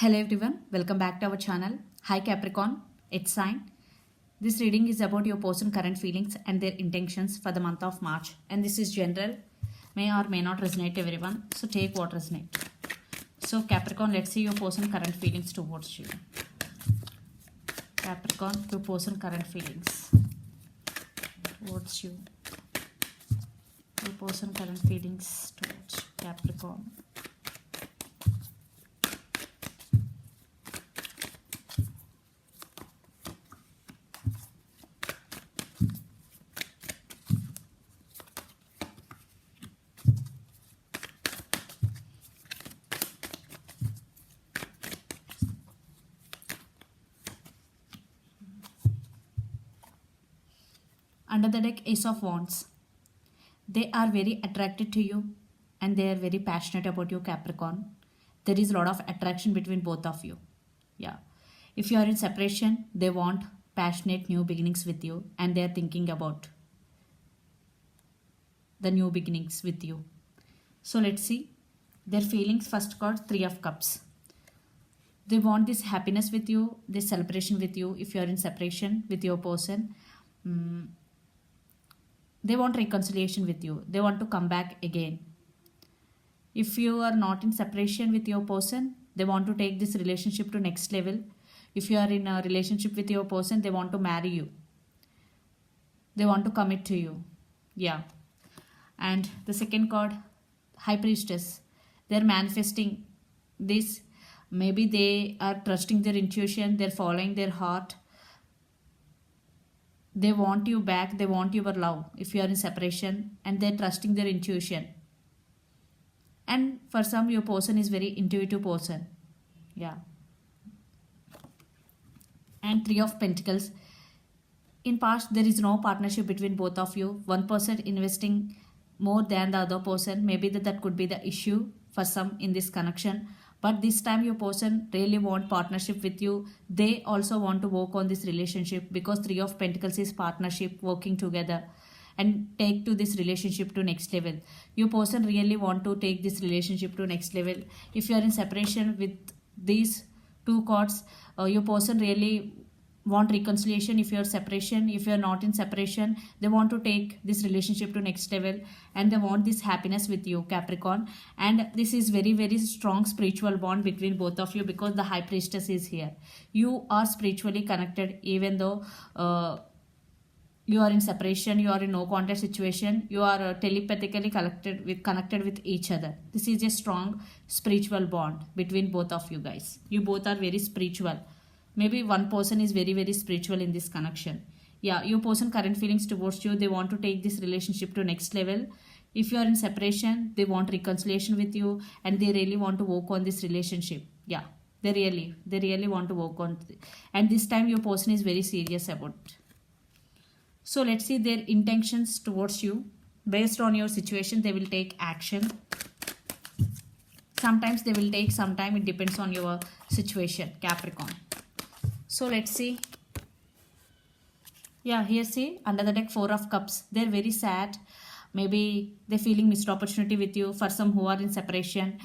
Hello everyone, welcome back to our channel. Hi Capricorn, it's Sign. This reading is about your person current feelings and their intentions for the month of March, and this is general, may or may not resonate everyone, so take what resonates. So Capricorn, let's see your person current feelings towards you. Capricorn, your person current feelings towards you. Your person current feelings towards you. Capricorn. Under the deck, Ace of Wands. They are very attracted to you and they are very passionate about you, Capricorn. There is a lot of attraction between both of you. Yeah. If you are in separation, they want passionate new beginnings with you and they are thinking about the new beginnings with you. So let's see their feelings. First card, Three of Cups. They want this happiness with you, this celebration with you. If you are in separation with your person, they want reconciliation with you. They want to come back again. If you are not in separation with your person, they want to take this relationship to next level. If you are in a relationship with your person, they want to marry you. They want to commit to you. Yeah. And the second card, High Priestess. They're manifesting this. Maybe they are trusting their intuition. They're following their heart. They want you back. They want your love if you are in separation, and they're trusting their intuition. And for some, your person is very intuitive person. Yeah. And Three of Pentacles. In past, there is no partnership between both of you. One person investing more than the other person. Maybe that could be the issue for some in this connection. But this time your person really want partnership with you. They also want to work on this relationship because Three of Pentacles is partnership, working together and take to this relationship to next level. Your person really want to take this relationship to next level. If you are in separation with these two cards, your person really want reconciliation. If you are separation, if you are not in separation, they want to take this relationship to next level and they want this happiness with you, Capricorn. And this is very strong spiritual bond between both of you because the High Priestess is here. You are spiritually connected even though you are in separation, you are in no contact situation, you are telepathically connected with each other. This is a strong spiritual bond between both of you guys. You both are very spiritual. Maybe one person is very spiritual in this connection. Yeah, your person current feelings towards you, they want to take this relationship to next level. If you are in separation, they want reconciliation with you and they really want to work on this relationship. Yeah, they really want to work on it. And this time your person is very serious about it. So let's see their intentions towards you. Based on your situation, they will take action. Sometimes they will take some time. It depends on your situation, Capricorn. So let's see. Yeah, here see, under the deck, Four of Cups. They're very sad. Maybe they're feeling missed opportunity with you. For some who are in separation,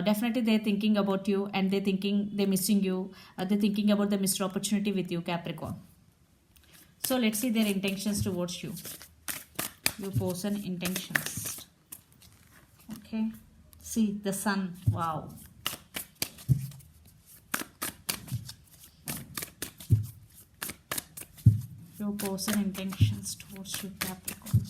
definitely they're thinking about you and they're missing you. They're thinking about the missed opportunity with you, Capricorn. So let's see their intentions towards you. Your person intentions. Okay. See the Sun. Wow. Your person intentions towards you, Capricorn.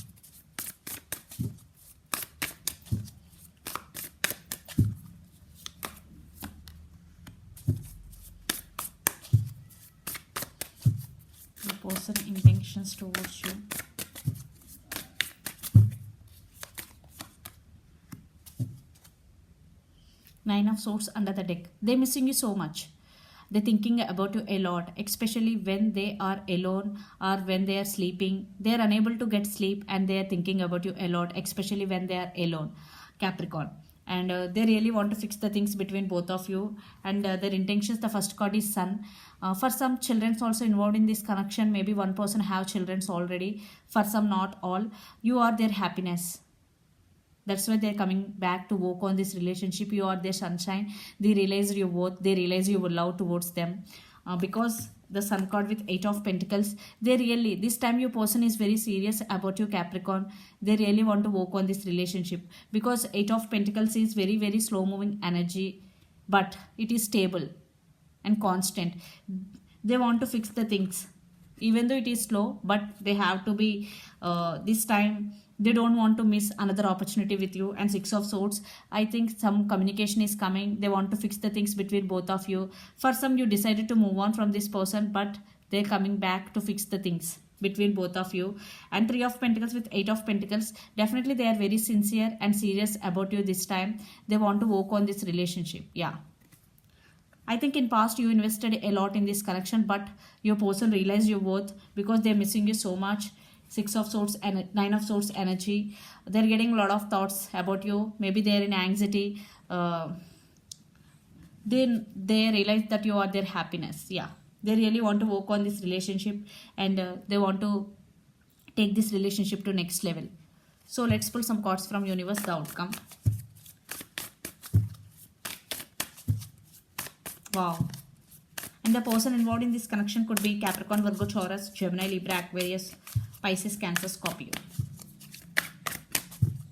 Your person intentions towards you. Nine of Swords under the deck. They're missing you so much. They're thinking about you a lot, especially when they are alone or when they are sleeping. They are unable to get sleep and they are thinking about you a lot, especially when they are alone, Capricorn. And they really want to fix the things between both of you. And their intentions, the first card is Sun. For some, children's also involved in this connection. Maybe one person have children's already. For some, not all. You are their happiness. That's why they're coming back to work on this relationship. You are their sunshine. They realize your worth. They realize your love towards them. Because the Sun card with 8 of Pentacles, they really, this time your person is very serious about you, Capricorn. They really want to work on this relationship, because 8 of Pentacles is very, very slow moving energy, but it is stable and constant. They want to fix the things, even though it is slow, but they have to be, this time they don't want to miss another opportunity with you. And 6 of Swords, I think some communication is coming. They want to fix the things between both of you. For some, you decided to move on from this person, but they're coming back to fix the things between both of you. And 3 of Pentacles with 8 of Pentacles, definitely they are very sincere and serious about you this time. They want to work on this relationship. Yeah, I think in past you invested a lot in this connection, but your person realized your worth, because they're missing you so much. 6 of Swords and 9 of Swords energy. They're getting a lot of thoughts about you. Maybe they're in anxiety. They realize that you are their happiness. Yeah, they really want to work on this relationship, and they want to take this relationship to next level. So let's pull some cards from universe, the outcome. Wow. And the person involved in this connection could be Capricorn, Virgo, Taurus, Gemini, Libra, Aquarius, Pisces, Cancer, Scorpio.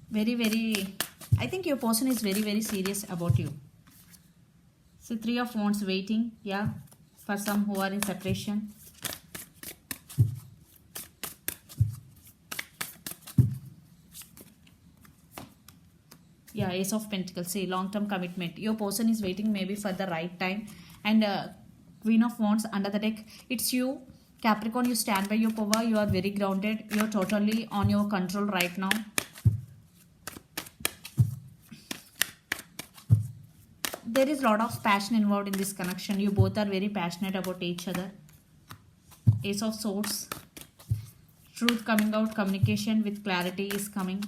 Very, very, I think your person is very, very serious about you. So 3 of Wands waiting, yeah, for some who are in separation. Yeah, Ace of Pentacles, say long-term commitment. Your person is waiting maybe for the right time. And Queen of Wands under the deck, it's you, Capricorn. You stand by your power. You are very grounded. You're totally on your control right now. There is a lot of passion involved in this connection. You both are very passionate about each other. Ace of Swords, truth coming out, communication with clarity is coming.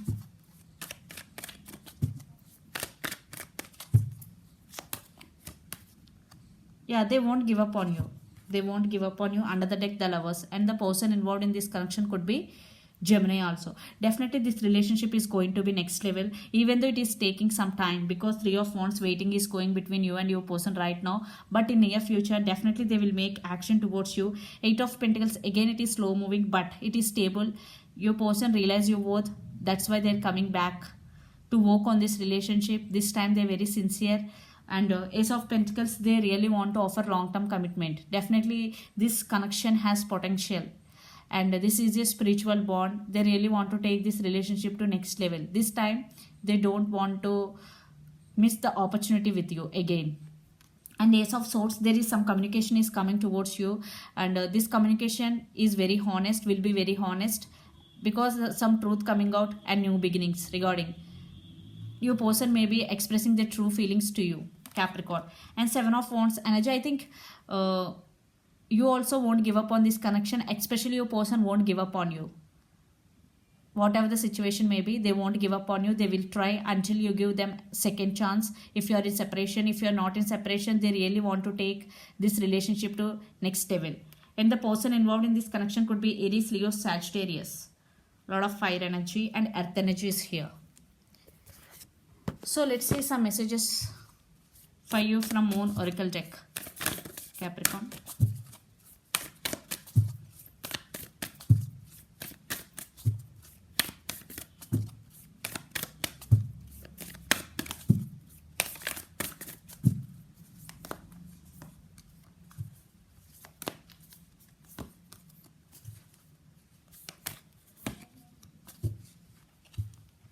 Yeah, they won't give up on you. They won't give up on you. Under the deck, the Lovers. And the person involved in this connection could be Gemini also. Definitely this relationship is going to be next level, even though it is taking some time, because 3 of Wands waiting is going between you and your person right now. But in near future, definitely they will make action towards you. 8 of Pentacles, again it is slow moving, but it is stable. Your person realize your worth. That's why they're coming back to work on this relationship. This time they're very sincere. And Ace of Pentacles, they really want to offer long-term commitment. Definitely this connection has potential, and this is a spiritual bond. They really want to take this relationship to next level. This time they don't want to miss the opportunity with you again. And Ace of Swords, there is some communication is coming towards you, and this communication is very honest, will be very honest, because some truth coming out and new beginnings regarding your person may be expressing their true feelings to you, Capricorn. And 7 of Wands energy, I think you also won't give up on this connection, especially your person won't give up on you. Whatever the situation may be, they won't give up on you. They will try until you give them second chance. If you are in separation, if you are not in separation, they really want to take this relationship to next level. And the person involved in this connection could be Aries, Leo, Sagittarius. A lot of fire energy and earth energy is here. So let's see some messages for you from Moon Oracle deck, Capricorn.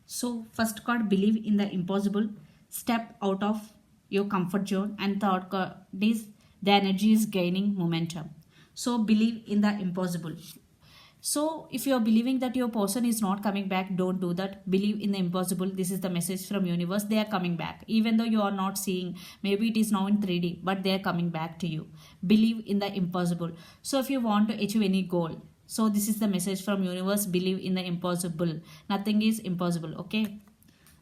So first card, believe in the impossible, step out of your comfort zone. And third card is the energy is gaining momentum. So believe in the impossible. So if you are believing that your person is not coming back, don't do that. Believe in the impossible. This is the message from universe. They are coming back. Even though you are not seeing, maybe it is now in 3D, but they are coming back to you. Believe in the impossible. So if you want to achieve any goal, so this is the message from universe. Believe in the impossible. Nothing is impossible. Okay.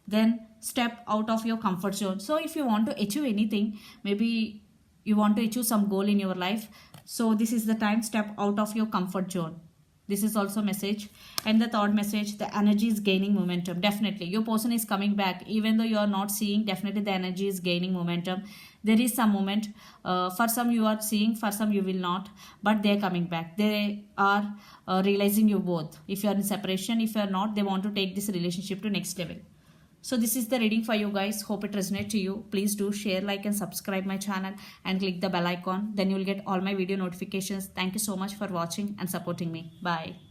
Then step out of your comfort zone. So if you want to achieve anything, maybe you want to achieve some goal in your life. So this is the time, step out of your comfort zone. This is also message. And the third message, the energy is gaining momentum. Definitely your person is coming back, even though you are not seeing. Definitely the energy is gaining momentum. There is some moment. For some you are seeing, for some you will not, but they are coming back. They are realizing you both. If you are in separation, if you are not, they want to take this relationship to next level. So this is the reading for you guys. Hope it resonates to you. Please do share, like and subscribe my channel and click the bell icon. Then you will get all my video notifications. Thank you so much for watching and supporting me. Bye.